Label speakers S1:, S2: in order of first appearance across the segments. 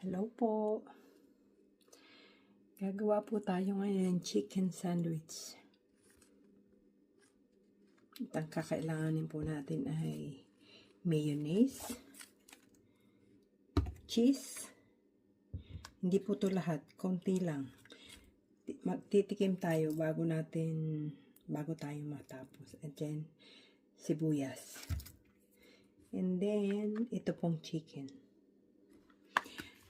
S1: Hello po. Gagawa po tayo ngayon ng chicken sandwich. At ang kakailanganin po natin ay mayonnaise, cheese. Hindi po to lahat, konti lang. Magtitikim tayo bago tayo matapos. And then, sibuyas. And then, ito pong chicken.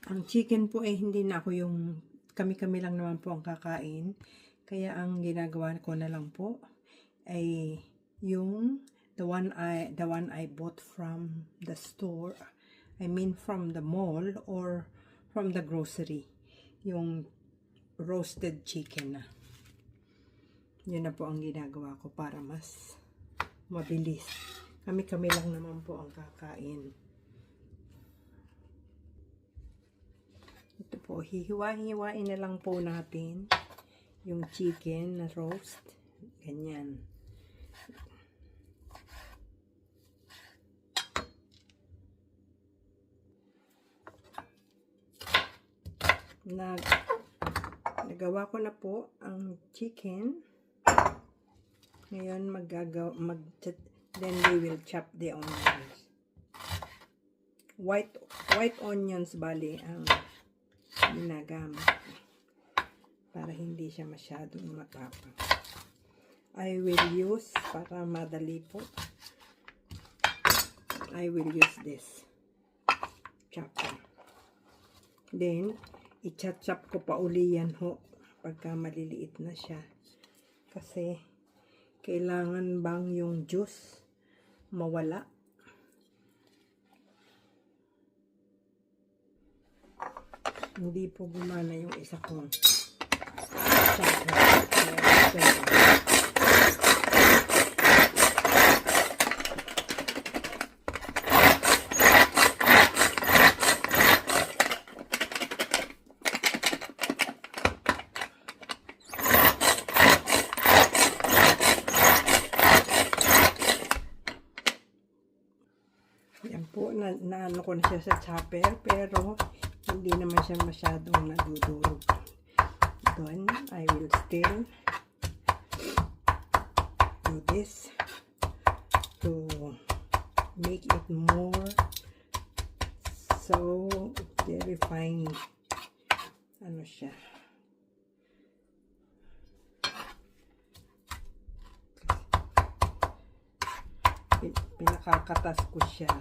S1: Ang chicken po ay hindi na ako yung kami-kami lang naman po ang kakain. Kaya ang ginagawa ko na lang po ay yung the one I bought from the store. I mean from the mall or from the grocery. Yung roasted chicken na. Yun na po ang ginagawa ko para mas mabilis. Kami-kami lang naman po ang kakain. Ito po, hihiwa-hiwain na lang po natin yung chicken na roast. Ganyan. Nagawa ko na po ang chicken. Ngayon then we will chop the onions. White onions bali ang ginagamit para hindi siya masyadong matapang. I will use, para madali po, I will use this chopper. Then i-chop ko pa uli yan ho pagka maliliit na siya, kasi kailangan bang yung juice mawala. Hindi po gumana yung isa kong chopper. Yan po, naano ko na siya sa chopper, pero hindi naman siya masyadong nadudurog. Then, I will still do this to make it more so very fine. Ano siya? Pinakakatas ko siya.